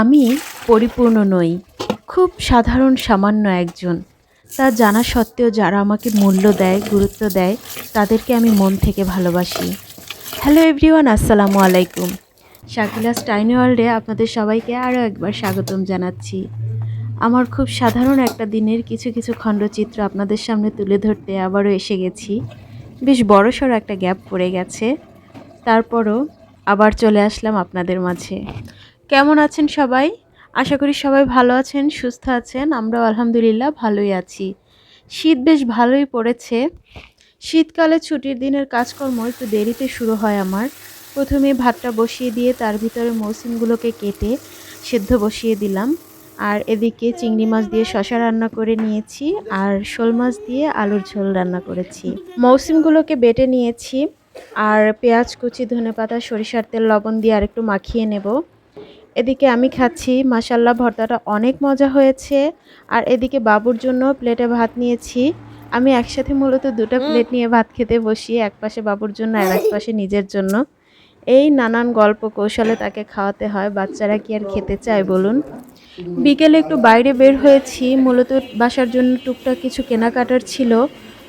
আমি পরিপূর্ণ নই, খুব সাধারণ সামান্য একজন। তা জানা সত্ত্বেও যারা আমাকে মূল্য দেয়, গুরুত্ব দেয়, তাদেরকে আমি মন থেকে ভালোবাসি। হ্যালো এভরিওয়ান, আসসালামু আলাইকুম। শাকিলাস টাইনি ওয়ার্ল্ডে আপনাদের সবাইকে আরও একবার স্বাগতম জানাচ্ছি। আমার খুব সাধারণ একটা দিনের কিছু কিছু খণ্ডচিত্র আপনাদের সামনে তুলে ধরতে আবারও এসে গেছি। বেশ বড়সড় একটা গ্যাপ পড়ে গেছে, তারপরও আবার চলে আসলাম আপনাদের মাঝে। কেমন আছেন সবাই? আশা করি সবাই ভালো আছেন, সুস্থ আছেন। আমরাও আলহামদুলিল্লাহ ভালোই আছি। শীত বেশ ভালোই পড়েছে। শীতকালে ছুটির দিনের কাজকর্ম একটু দেরিতে শুরু হয় আমার। প্রথমে ভাতটা বসিয়ে দিয়ে তার ভিতরে মৌসুমগুলোকে কেটে সেদ্ধ বসিয়ে দিলাম। আর এদিকে চিংড়ি মাছ দিয়ে শসা রান্না করে নিয়েছি, আর শোল মাছ দিয়ে আলুর ঝোল রান্না করেছি। মৌসুমগুলোকে বেটে নিয়েছি, আর পেঁয়াজ কুচি, ধনেপাতা, সরিষার তেল, লবণ দিয়ে আরেকটু মাখিয়ে নেব। এদিকে আমি খাচ্ছি, মাশাল্লাহ ভর্তাটা অনেক মজা হয়েছে। আর এদিকে বাবুর জন্য প্লেটে ভাত নিয়েছি। আমি একসাথে মূলত দুটো প্লেট নিয়ে ভাত খেতে বসি, এক পাশে বাবুর জন্য আর এক পাশে নিজের জন্য। এই নানান গল্প কৌশলে তাকে খাওয়াতে হয়, বাচ্চারা কি আর খেতে চায় বলুন। বিকেলে একটু বাইরে বের হয়েছি, মূলত বাসার জন্য টুকটাক কিছু কেনাকাটার ছিল।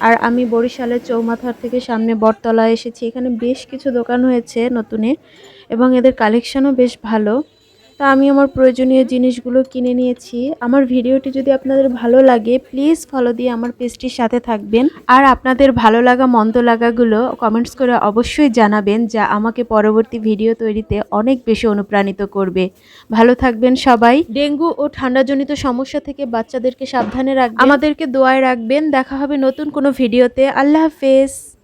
আর আমি বরিশালের চৌমাথার থেকে সামনে বটতলা এসেছি। এখানে বেশ কিছু দোকান হয়েছে নতুনে, এবং এদের কালেকশনও বেশ ভালো। তা আমি আমার প্রয়োজনীয় জিনিসগুলো কিনে নিয়েছি। আমার ভিডিওটি যদি আপনাদের ভালো লাগে, প্লিজ ফলো দিয়ে আমার পেজটির সাথে থাকবেন। আর আপনাদের ভালো লাগা মন্দ লাগাগুলো কমেন্টস করে অবশ্যই জানাবেন, যা আমাকে পরবর্তী ভিডিও তৈরিতে অনেক বেশি অনুপ্রাণিত করবে। ভালো থাকবেন সবাই। ডেঙ্গু ও ঠান্ডাজনিত সমস্যা থেকে বাচ্চাদেরকে সাবধানে রাখবেন, আমাদেরকে দোয়ায় রাখবেন। দেখা হবে নতুন কোনো ভিডিওতে। আল্লাহ হাফেজ।